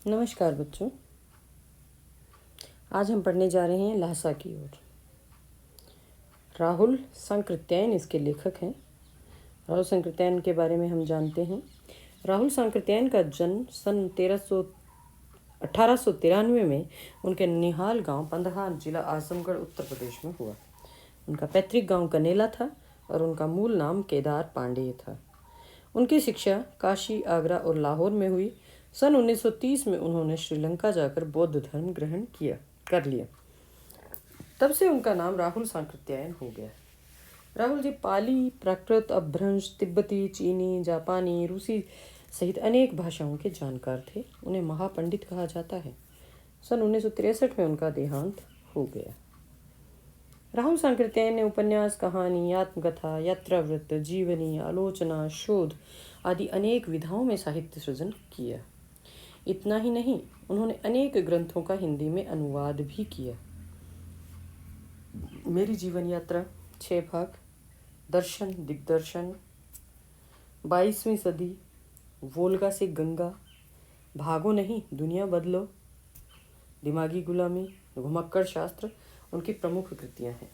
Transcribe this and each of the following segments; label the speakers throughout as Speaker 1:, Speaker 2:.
Speaker 1: नमस्कार बच्चों। आज हम पढ़ने जा रहे हैं ल्हासा की ओर। राहुल सांकृत्यायन इसके लेखक हैं। राहुल सांकृत्यायन के बारे में हम जानते हैं। राहुल सांकृत्यायन का जन्म सन 1893 में उनके निहाल गांव पंदहा, जिला आजमगढ़, उत्तर प्रदेश में हुआ। उनका पैतृक गांव कनेला था और उनका मूल नाम केदार पांडेय था। उनकी शिक्षा काशी, आगरा और लाहौर में हुई। सन 1930 में उन्होंने श्रीलंका जाकर बौद्ध धर्म ग्रहण कर लिया। तब से उनका नाम राहुल सांकृत्यायन हो गया। राहुल जी पाली, प्राकृत, अपभ्रंश, तिब्बती, चीनी, जापानी, रूसी सहित अनेक भाषाओं के जानकार थे। उन्हें महापंडित कहा जाता है। सन 1963 में उनका देहांत हो गया। राहुल सांकृत्यायन ने उपन्यास, कहानी, आत्मकथा, यात्रावृत्त, जीवनी, आलोचना, शोध आदि अनेक विधाओं में साहित्य सृजन किया। इतना ही नहीं, उन्होंने अनेक ग्रंथों का हिंदी में अनुवाद भी किया। मेरी जीवन यात्रा, 6 भाग, दर्शन, दिग्दर्शन, 22वीं सदी, वोल्गा से गंगा, भागो नहीं दुनिया बदलो, दिमागी गुलामी, घुमक्कड़ शास्त्र उनकी प्रमुख कृतियां हैं।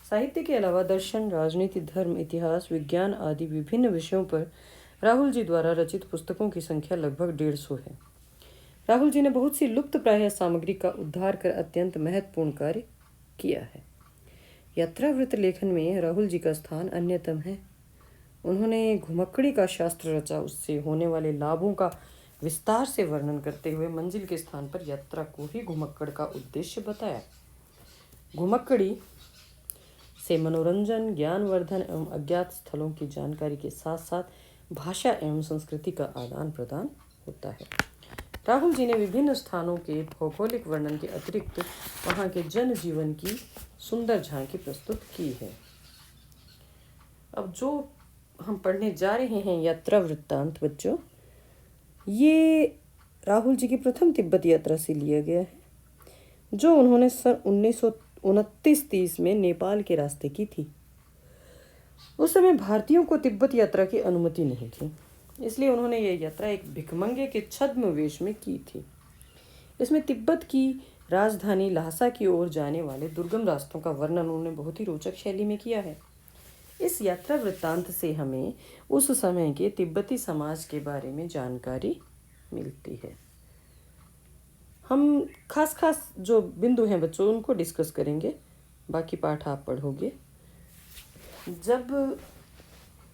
Speaker 1: साहित्य के अलावा दर्शन, राजनीति, धर्म, इतिहास, विज्ञान आदि विभिन्न विषयों पर राहुल जी द्वारा रचित पुस्तकों की संख्या लगभग 150 है। राहुल जी ने बहुत सी लुप्त प्राय सामग्री का उद्धार कर अत्यंत महत्वपूर्ण कार्य किया है। यात्रावृत्त लेखन में राहुल जी का स्थान अन्यतम है। उन्होंने घुमक्कड़ी का शास्त्र रचा, उससे होने वाले लाभों का विस्तार से वर्णन करते हुए मंजिल के स्थान पर यात्रा को ही घुमक्कड़ का उद्देश्य बताया। घुमक्कड़ी से मनोरंजन, ज्ञानवर्धन एवं अज्ञात स्थलों की जानकारी के साथ साथ भाषा एवं संस्कृति का आदान प्रदान होता है। राहुल जी ने विभिन्न स्थानों के भौगोलिक वर्णन के अतिरिक्त वहाँ के जन जीवन की सुंदर झांकी प्रस्तुत की है। अब जो हम पढ़ने जा रहे हैं यात्रा वृत्तांत बच्चों, ये राहुल जी की प्रथम तिब्बत यात्रा से लिया गया है, जो उन्होंने सन 1929-30 में नेपाल के रास्ते की थी। उस समय भारतीयों को तिब्बत यात्रा की अनुमति नहीं थी, इसलिए उन्होंने यह यात्रा एक भिखमंगे के छद्म वेश में की थी। इसमें तिब्बत की राजधानी ल्हासा की ओर जाने वाले दुर्गम रास्तों का वर्णन उन्होंने बहुत ही रोचक शैली में किया है। इस यात्रा वृत्तांत से हमें उस समय के तिब्बती समाज के बारे में जानकारी मिलती है। हम खास जो बिंदु हैं बच्चों, उनको डिस्कस करेंगे, बाकी पाठ आप पढ़ोगे। जब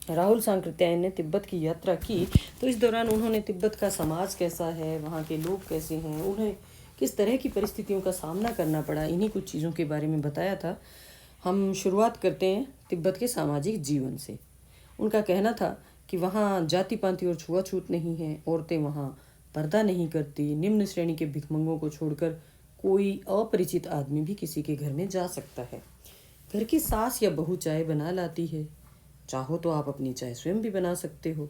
Speaker 1: राहुल सांकृत्यायन ने तिब्बत की यात्रा की तो इस दौरान उन्होंने तिब्बत का समाज कैसा है, वहाँ के लोग कैसे हैं, उन्हें किस तरह की परिस्थितियों का सामना करना पड़ा, इन्हीं कुछ चीज़ों के बारे में बताया था। हम शुरुआत करते हैं तिब्बत के सामाजिक जीवन से। उनका कहना था कि वहाँ जाति पाति और छुआछूत नहीं है, औरतें वहाँ पर्दा नहीं करती, निम्न श्रेणी के भिखमंगों को छोड़कर कोई अपरिचित आदमी भी किसी के घर में जा सकता है। घर की सास या बहू चाय बना लाती है, चाहो तो आप अपनी चाय स्वयं भी बना सकते हो।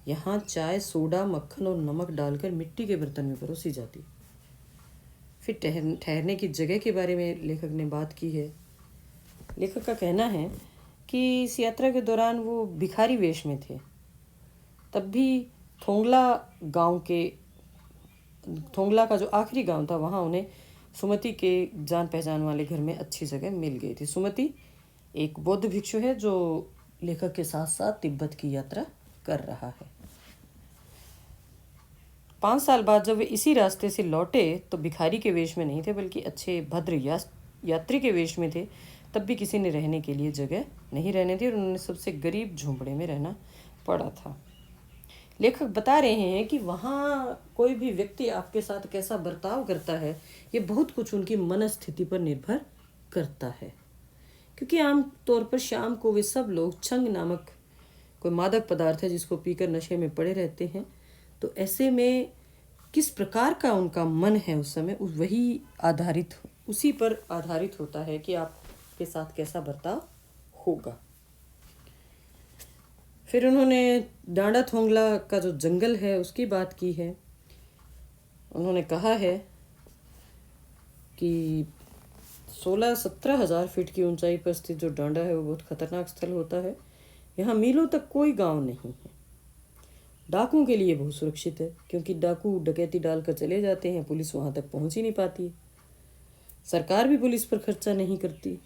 Speaker 1: यहाँ चाय सोडा, मक्खन और नमक डालकर मिट्टी के बर्तन में परोसी जाती। फिर ठहरने की जगह के बारे में लेखक ने बात की है। लेखक का कहना है कि इस यात्रा के दौरान वो भिखारी वेश में थे। तब भी थोंगला का जो आखिरी गांव था, वहाँ उन्हें सुमति के जान पहचान वाले घर में अच्छी जगह मिल गई थी। सुमति एक बौद्ध भिक्षु है जो लेखक के साथ साथ तिब्बत की यात्रा कर रहा है। 5 साल बाद जब वे इसी रास्ते से लौटे तो भिखारी के वेश में नहीं थे, बल्कि अच्छे भद्र यात्री के वेश में थे। तब भी किसी ने रहने के लिए जगह नहीं रहने दी और उन्होंने सबसे गरीब झोंपड़े में रहना पड़ा था। लेखक बता रहे हैं कि वहाँ कोई भी व्यक्ति आपके साथ कैसा बर्ताव करता है, ये बहुत कुछ उनकी मनस्थिति पर निर्भर करता है। क्योंकि आम तौर पर शाम को वे सब लोग छंग नामक कोई मादक पदार्थ है जिसको पीकर नशे में पड़े रहते हैं। तो ऐसे में किस प्रकार का उनका मन है उस समय, उसी पर आधारित होता है कि आपके साथ कैसा बर्ताव होगा। फिर उन्होंने डांडा थोंगला का जो जंगल है उसकी बात की है। उन्होंने कहा है कि 16-17 हज़ार फीट की ऊंचाई पर स्थित जो डांडा है वो बहुत खतरनाक स्थल होता है। यहाँ मीलों तक कोई गांव नहीं है। डाकुओं के लिए बहुत सुरक्षित है, क्योंकि डाकू डकैती डालकर चले जाते हैं, पुलिस वहां तक पहुंच ही नहीं पाती है। सरकार भी पुलिस पर खर्चा नहीं करती।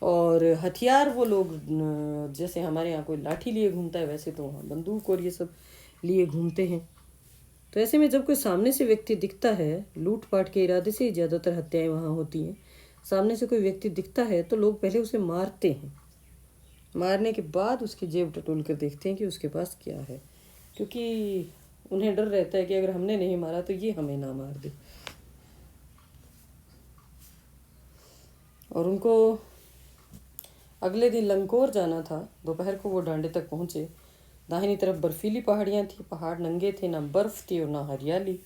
Speaker 1: और हथियार वो लोग जैसे हमारे यहाँ कोई लाठी लिए घूमता है, वैसे तो वहाँ बंदूक और ये सब लिए घूमते हैं। तो ऐसे में जब कोई सामने से व्यक्ति दिखता है, लूटपाट के इरादे से ही ज़्यादातर हत्याएं वहाँ होती हैं, सामने से कोई व्यक्ति दिखता है तो लोग पहले उसे मारते हैं। मारने के बाद उसकी जेब टटोल कर देखते हैं कि उसके पास क्या है, क्योंकि उन्हें डर रहता है कि अगर हमने नहीं मारा तो ये हमें ना मार दे। और उनको अगले दिन लंकोर जाना था। दोपहर को वो डांडे तक पहुंचे। दाहिनी तरफ बर्फीली पहाड़ियाँ थी, पहाड़ नंगे थे, ना बर्फ थी और ना हरियाली।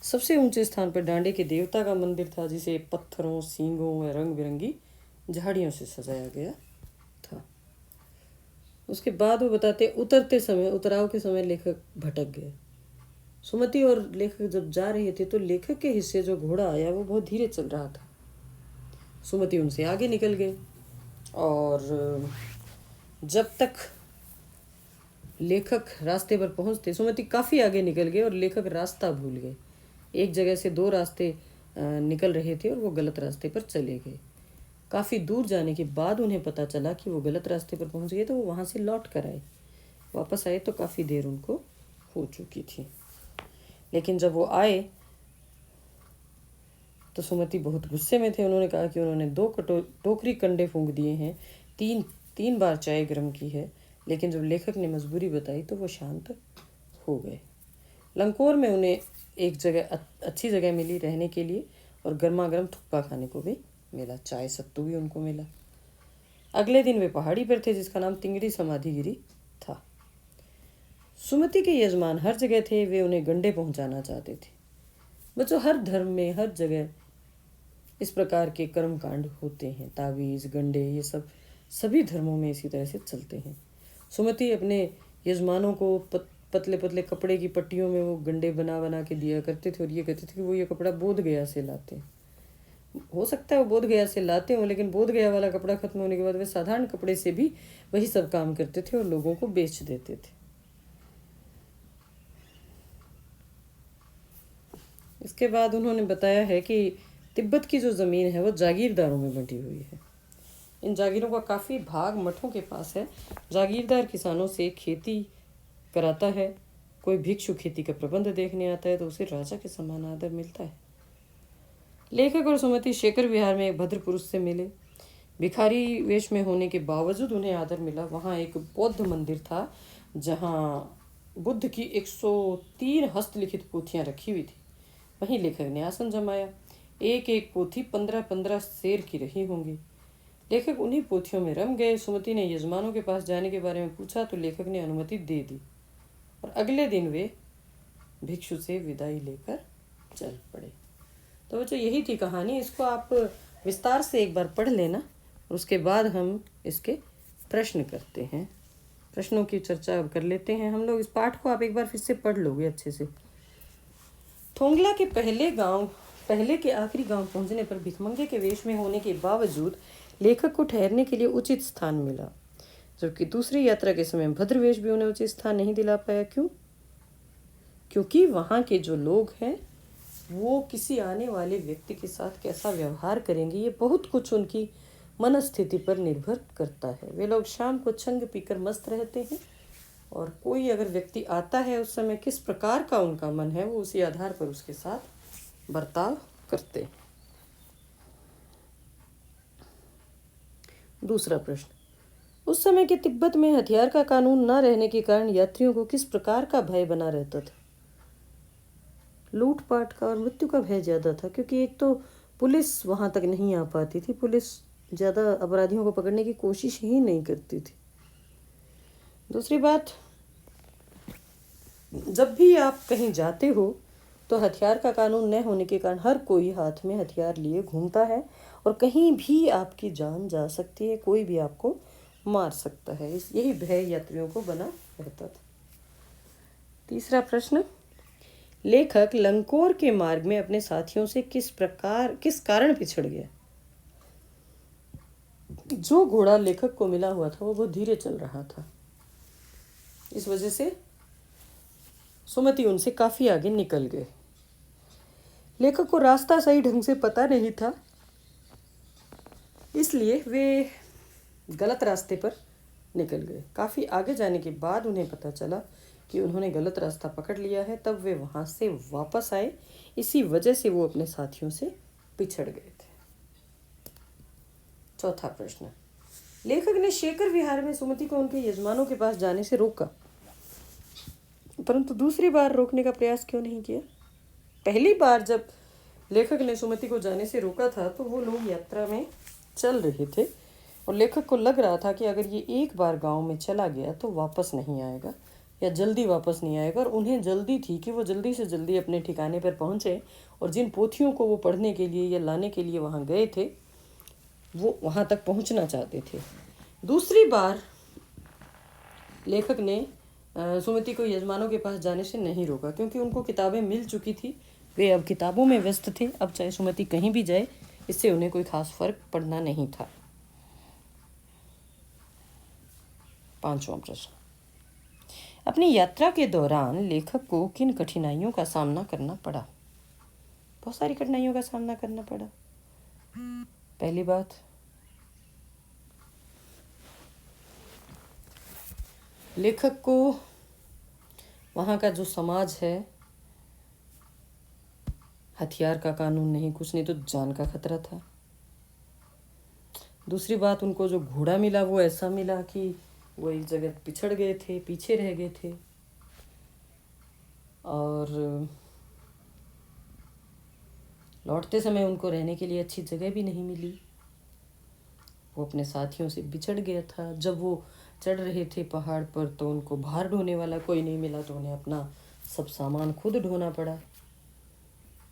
Speaker 1: सबसे ऊंचे स्थान पर डांडे के देवता का मंदिर था, जिसे पत्थरों, सींगों व रंग बिरंगी झाड़ियों से सजाया गया था। उसके बाद वो बताते, उतरते समय, उतराव के समय लेखक भटक गए। सुमति और लेखक जब जा रहे थे तो लेखक के हिस्से जो घोड़ा आया वो बहुत धीरे चल रहा था। सुमति उनसे आगे निकल गए और जब तक लेखक रास्ते पर पहुंचते, सुमति काफ़ी आगे निकल गए और लेखक रास्ता भूल गए। एक जगह से दो रास्ते निकल रहे थे और वो गलत रास्ते पर चले गए। काफ़ी दूर जाने के बाद उन्हें पता चला कि वो गलत रास्ते पर पहुंच गए, तो वो वहाँ से लौट कर आए। वापस आए तो काफ़ी देर उनको हो चुकी थी। लेकिन जब वो आए तो सुमति बहुत गुस्से में थे। उन्होंने कहा कि उन्होंने 2 टोकरी कंडे फूंक दिए हैं, तीन बार चाय गर्म की है। लेकिन जब लेखक ने मजबूरी बताई तो वो शांत हो गए। लंकोर में उन्हें एक जगह अच्छी जगह मिली रहने के लिए और गर्मा गर्म थुक्पा खाने को भी मिला, चाय सत्तू भी उनको मिला। अगले दिन वे पहाड़ी पर थे जिसका नाम तिंगरी समाधिगिरी था। सुमति के यजमान हर जगह थे, वे उन्हें गंडे पहुंचाना चाहते थे। बच्चों, हर धर्म में हर जगह इस प्रकार के कर्म कांड होते हैं। तावीज़, गंडे, ये सब सभी धर्मों में इसी तरह से चलते हैं। सुमति अपने यजमानों को पतले पतले कपड़े की पट्टियों में वो गंडे बना बना के दिया करते थे और ये कहते थे कि वो ये कपड़ा बोध गया से लाते हैं। हो सकता है वो बोध गया से लाते हों, लेकिन बोध गया वाला कपड़ा खत्म होने के बाद वे साधारण कपड़े से भी वही सब काम करते थे और लोगों को बेच देते थे। इसके बाद उन्होंने बताया है कि तिब्बत की जो ज़मीन है वो जागीरदारों में बंटी हुई है। इन जागीरों का काफ़ी भाग मठों के पास है। जागीरदार किसानों से खेती कराता है। कोई भिक्षु खेती का प्रबंध देखने आता है तो उसे राजा के समान आदर मिलता है। लेखक और सुमति शेखर विहार में एक भद्र पुरुष से मिले। भिखारी वेश में होने के बावजूद उन्हें आदर मिला। वहाँ एक बौद्ध मंदिर था जहाँ बुद्ध की 103 हस्तलिखित पोथियाँ रखी हुई थी। वहीं लेखक ने आसन जमाया। एक एक पोथी 15-15 शेर की रही होंगी। लेखक उन्हीं पोथियों में रम गए। सुमति ने यजमानों के पास जाने के बारे में पूछा तो लेखक ने अनुमति दे दी और अगले दिन वे भिक्षु से विदाई लेकर चल पड़े। तो बच्चों, यही थी कहानी। इसको आप विस्तार से एक बार पढ़ लेना और उसके बाद हम इसके प्रश्न करते हैं। प्रश्नों की चर्चा कर लेते हैं हम लोग। इस पाठ को आप एक बार फिर से पढ़ लोगे अच्छे से। थोंगला के पहले के आखिरी गांव पहुंचने पर भिखमंगे के वेश में होने के बावजूद लेखक को ठहरने के लिए उचित स्थान मिला, जबकि दूसरी यात्रा के समय भद्रवेश भी उन्हें उचित स्थान नहीं दिला पाया। क्यों? क्योंकि वहाँ के जो लोग हैं वो किसी आने वाले व्यक्ति के साथ कैसा व्यवहार करेंगे, ये बहुत कुछ उनकी मनस्थिति पर निर्भर करता है। वे लोग शाम को छंग पीकर मस्त रहते हैं और कोई अगर व्यक्ति आता है उस समय किस प्रकार का उनका मन है वो उसी आधार पर उसके साथ बर्ताव करते हैं। दूसरा प्रश्न, उस समय के तिब्बत में हथियार का कानून न रहने के कारण यात्रियों को किस प्रकार का भय बना रहता था? लूटपाट का और मृत्यु का भय ज़्यादा था, क्योंकि एक तो पुलिस वहाँ तक नहीं आ पाती थी। पुलिस ज़्यादा अपराधियों को पकड़ने की कोशिश ही नहीं करती थी। दूसरी बात, जब भी आप कहीं जाते हो तो हथियार का कानून न होने के कारण हर कोई हाथ में हथियार लिए घूमता है और कहीं भी आपकी जान जा सकती है, कोई भी आपको मार सकता है। यही भय यात्रियों को बना रहता था। तीसरा प्रश्न, लेखक लंकोर के मार्ग में अपने साथियों से किस कारण पिछड़ गया? जो घोड़ा लेखक को मिला हुआ था वो बहुत धीरे चल रहा था। इस वजह से सुमति उनसे काफी आगे निकल गए। लेखक को रास्ता सही ढंग से पता नहीं था, इसलिए वे गलत रास्ते पर निकल गए। काफ़ी आगे जाने के बाद उन्हें पता चला कि उन्होंने गलत रास्ता पकड़ लिया है। तब वे वहाँ से वापस आए। इसी वजह से वो अपने साथियों से पिछड़ गए थे। चौथा प्रश्न, लेखक ने शेखर विहार में सुमति को उनके यजमानों के पास जाने से रोका, परंतु दूसरी बार रोकने का प्रयास क्यों नहीं किया? पहली बार जब लेखक ने सुमति को जाने से रोका था तो वो लोग यात्रा में चल रहे थे और लेखक को लग रहा था कि अगर ये एक बार गांव में चला गया तो वापस नहीं आएगा या जल्दी वापस नहीं आएगा। और उन्हें जल्दी थी कि वो जल्दी से जल्दी अपने ठिकाने पर पहुंचे और जिन पोथियों को वो पढ़ने के लिए या लाने के लिए वहाँ गए थे वो वहाँ तक पहुँचना चाहते थे। दूसरी बार लेखक ने सुमति को यजमानों के पास जाने से नहीं रोका, क्योंकि उनको किताबें मिल चुकी थी। वे अब किताबों में व्यस्त थे। अब चाहे सुमति कहीं भी जाए, इससे उन्हें कोई खास फर्क पड़ना नहीं था। पांचवां प्रश्न, अपनी यात्रा के दौरान लेखक को किन कठिनाइयों का सामना करना पड़ा? बहुत सारी कठिनाइयों का सामना करना पड़ा। पहली बात, लेखक को वहाँ का जो समाज है, हथियार का कानून नहीं, कुछ नहीं तो जान का खतरा था। दूसरी बात, उनको जो घोड़ा मिला वो ऐसा मिला कि वो एक जगह पिछड़ गए थे, पीछे रह गए थे। और लौटते समय उनको रहने के लिए अच्छी जगह भी नहीं मिली। वो अपने साथियों से बिछड़ गया था। जब वो चढ़ रहे थे पहाड़ पर तो उनको भार ढोने वाला कोई नहीं मिला, तो उन्हें अपना सब सामान खुद ढोना पड़ा।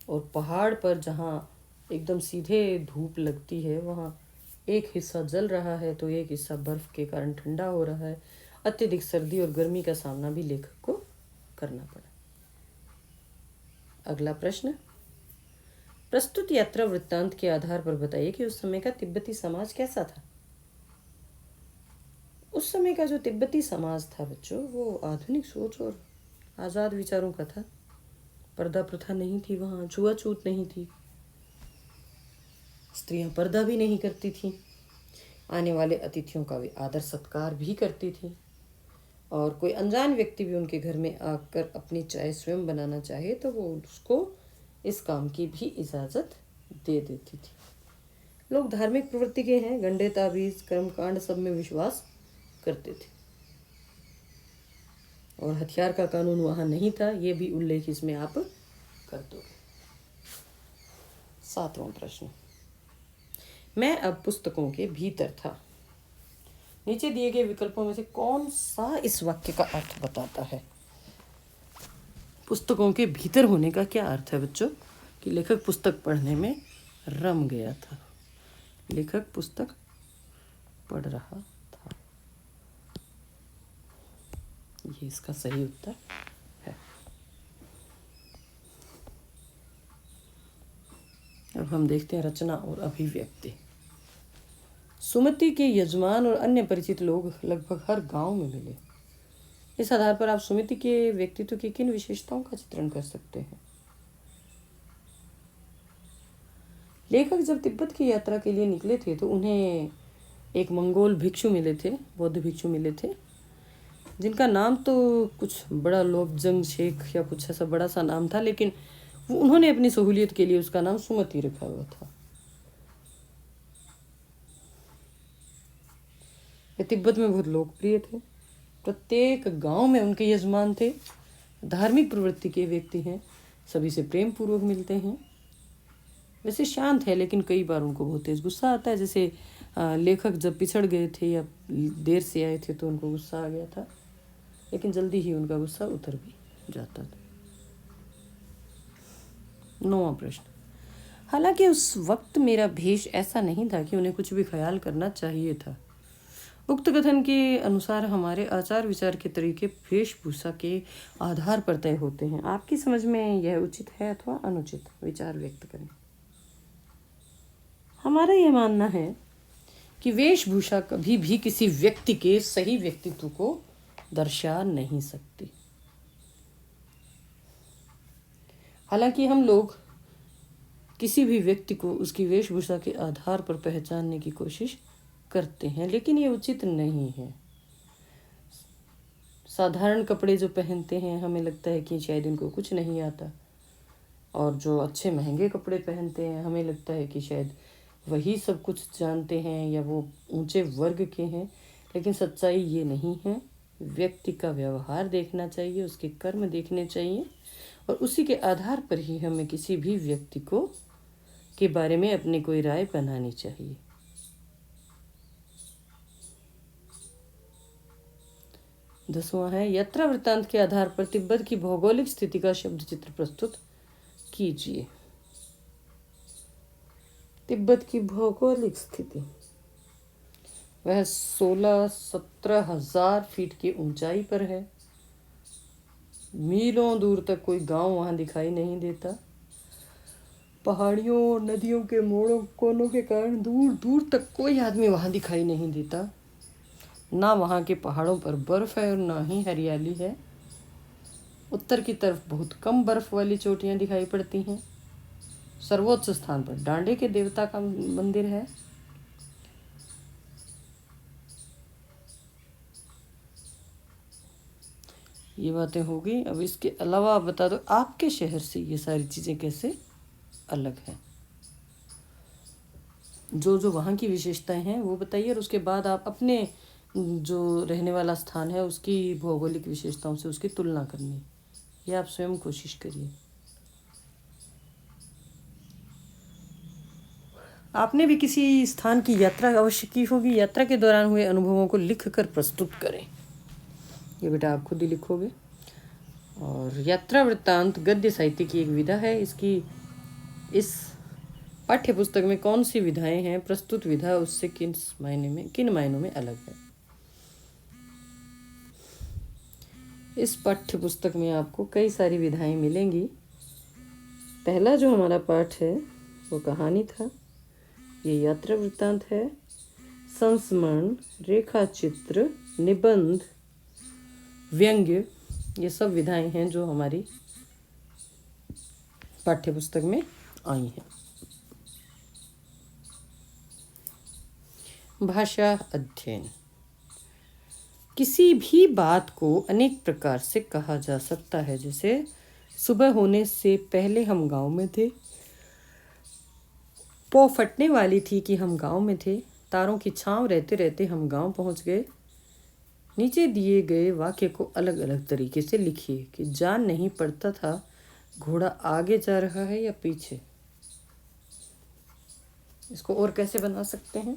Speaker 1: और पहाड़ पर जहाँ एकदम सीधे धूप लगती है, वहाँ एक हिस्सा जल रहा है तो एक हिस्सा बर्फ के कारण ठंडा हो रहा है। अत्यधिक सर्दी और गर्मी का सामना भी लेखक को करना पड़ा। अगला प्रश्न, प्रस्तुत यात्रा वृत्तांत के आधार पर बताइए कि उस समय का तिब्बती समाज कैसा था? उस समय का जो तिब्बती समाज था बच्चों, वो आधुनिक सोच और आज़ाद विचारों का था। पर्दा प्रथा नहीं थी वहाँ, छुआछूत नहीं थी, स्त्रियां पर्दा भी नहीं करती थीं। आने वाले अतिथियों का वे आदर सत्कार भी करती थीं। और कोई अनजान व्यक्ति भी उनके घर में आकर अपनी चाय स्वयं बनाना चाहे तो वो उसको इस काम की भी इजाज़त दे देती थी। लोग धार्मिक प्रवृत्ति के हैं, गंडे ताबीज कर्मकांड सब में विश्वास करते थे। और हथियार का कानून वहाँ नहीं था, ये भी उल्लेख इसमें आप कर दोगे। सातवां प्रश्न, मैं अब पुस्तकों के भीतर था। नीचे दिए गए विकल्पों में से कौन सा इस वाक्य का अर्थ बताता है? पुस्तकों के भीतर होने का क्या अर्थ है बच्चों? कि लेखक पुस्तक पढ़ने में रम गया था। लेखक पुस्तक पढ़ रहा था, ये इसका सही उत्तर है। अब हम देखते हैं रचना और अभिव्यक्ति। सुमति के यजमान और अन्य परिचित लोग लगभग हर गांव में मिले। इस आधार पर आप सुमति के व्यक्तित्व की किन विशेषताओं का चित्रण कर सकते हैं? लेखक जब तिब्बत की यात्रा के लिए निकले थे तो उन्हें एक मंगोल भिक्षु मिले थे, बौद्ध भिक्षु मिले थे, जिनका नाम तो कुछ बड़ा लोबजंग शेख या कुछ ऐसा बड़ा सा नाम था, लेकिन वो उन्होंने अपनी सहूलियत के लिए उसका नाम सुमति रखा हुआ था। वे तिब्बत में बहुत लोकप्रिय थे। प्रत्येक गांव में उनके यजमान थे। धार्मिक प्रवृत्ति के व्यक्ति हैं, सभी से प्रेम पूर्वक मिलते हैं। वैसे शांत है, लेकिन कई बार उनको बहुत तेज गुस्सा आता है। जैसे लेखक जब पिछड़ गए थे या देर से आए थे तो उनको गुस्सा आ गया था, लेकिन जल्दी ही उनका गुस्सा उतर भी जाता था। 9वां प्रश्न, हालांकि उस वक्त मेरा भेष ऐसा नहीं था कि उन्हें कुछ भी ख्याल करना चाहिए था। उक्त कथन के अनुसार हमारे आचार विचार के तरीके वेशभूषा के आधार पर तय होते हैं। आपकी समझ में यह उचित है अथवा अनुचित? विचार व्यक्त करें। हमारा यह मानना है कि वेशभूषा कभी भी किसी व्यक्ति के सही व्यक्तित्व को दर्शा नहीं सकती। हालांकि हम लोग किसी भी व्यक्ति को उसकी वेशभूषा के आधार पर पहचानने की कोशिश करते हैं, लेकिन ये उचित नहीं है। साधारण कपड़े जो पहनते हैं हमें लगता है कि शायद इनको कुछ नहीं आता, और जो अच्छे महंगे कपड़े पहनते हैं हमें लगता है कि शायद वही सब कुछ जानते हैं या वो ऊंचे वर्ग के हैं। लेकिन सच्चाई ये नहीं है। व्यक्ति का व्यवहार देखना चाहिए, उसके कर्म देखने चाहिए, और उसी के आधार पर ही हमें किसी भी व्यक्ति को के बारे में अपनी कोई राय बनानी चाहिए। 10वां है, यात्रा वृत्तांत के आधार पर तिब्बत की भौगोलिक स्थिति का शब्द चित्र प्रस्तुत कीजिए। तिब्बत की भौगोलिक स्थिति, वह 16-17 हजार फीट की ऊंचाई पर है। मीलों दूर तक कोई गांव वहां दिखाई नहीं देता। पहाड़ियों और नदियों के मोड़ों कोनों के कारण दूर दूर तक कोई आदमी वहां दिखाई नहीं देता। ना वहाँ के पहाड़ों पर बर्फ है और ना ही हरियाली है। उत्तर की तरफ बहुत कम बर्फ वाली चोटियाँ दिखाई पड़ती हैं। सर्वोच्च स्थान पर डांडे के देवता का मंदिर है। ये बातें हो गई। अब इसके अलावा आप बता दो आपके शहर से ये सारी चीज़ें कैसे अलग हैं। जो जो वहाँ की विशेषताएं हैं वो बताइए, और उसके बाद आप अपने जो रहने वाला स्थान है उसकी भौगोलिक विशेषताओं से उसकी तुलना करनी, ये आप स्वयं कोशिश करिए। आपने भी किसी स्थान की यात्रा अवश्य की होगी। यात्रा के दौरान हुए अनुभवों को लिखकर प्रस्तुत करें। ये बेटा आप खुद ही लिखोगे। और यात्रा वृत्तांत गद्य साहित्य की एक विधा है। इस पाठ्य पुस्तक में कौन सी विधाएं हैं, प्रस्तुत विधा उससे किन मायनों में अलग है। इस पाठ्य पुस्तक में आपको कई सारी विधाएं मिलेंगी। पहला जो हमारा पाठ है वो कहानी था, ये यात्रा वृत्तांत है। संस्मरण, रेखा चित्र, निबंध, व्यंग्य, ये सब विधाएं हैं जो हमारी पाठ्य पुस्तक में आई हैं। भाषा अध्ययन, किसी भी बात को अनेक प्रकार से कहा जा सकता है। जैसे सुबह होने से पहले हम गांव में थे, पौ फटने वाली थी कि हम गांव में थे, तारों की छांव रहते रहते हम गांव पहुंच गए। नीचे दिए गए वाक्य को अलग अलग तरीके से लिखिए कि जान नहीं पड़ता था घोड़ा आगे जा रहा है या पीछे। इसको और कैसे बना सकते हैं।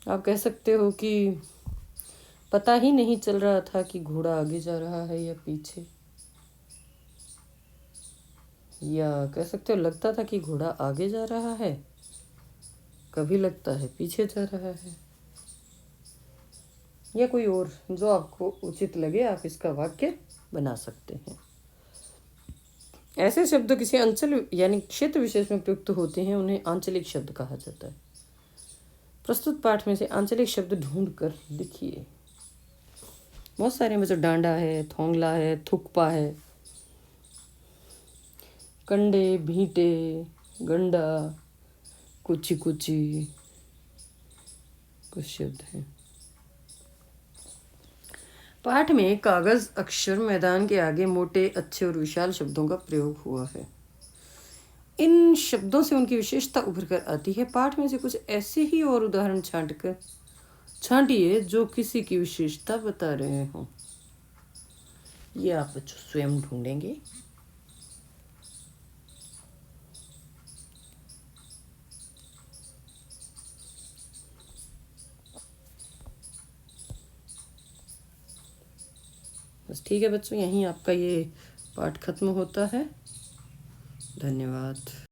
Speaker 1: आप कह सकते हो कि पता ही नहीं चल रहा था कि घोड़ा आगे जा रहा है या पीछे, या कह सकते हो लगता था कि घोड़ा आगे जा रहा है, कभी लगता है पीछे जा रहा है, या कोई और जो आपको उचित लगे आप इसका वाक्य बना सकते हैं। ऐसे शब्द किसी अंचल यानी क्षेत्र विशेष में प्रयुक्त होते हैं, उन्हें आंचलिक शब्द कहा जाता है। प्रस्तुत पाठ में से आंचलिक शब्द ढूंढ कर लिखिए। बहुत सारे में जो डांडा है, थोंगला है, थुकपा है, कंडे, भीटे, गंडा, कुची कुची, कुछ शब्द हैं। पाठ में कागज, अक्षर, मैदान के आगे मोटे, अच्छे और विशाल शब्दों का प्रयोग हुआ है। इन शब्दों से उनकी विशेषता उभर कर आती है। पाठ में से कुछ ऐसे ही और उदाहरण छांटिए जो किसी की विशेषता बता रहे हों। ये आप बच्चों स्वयं ढूंढेंगे। बस ठीक है बच्चों, यहीं आपका ये पाठ खत्म होता है। धन्यवाद।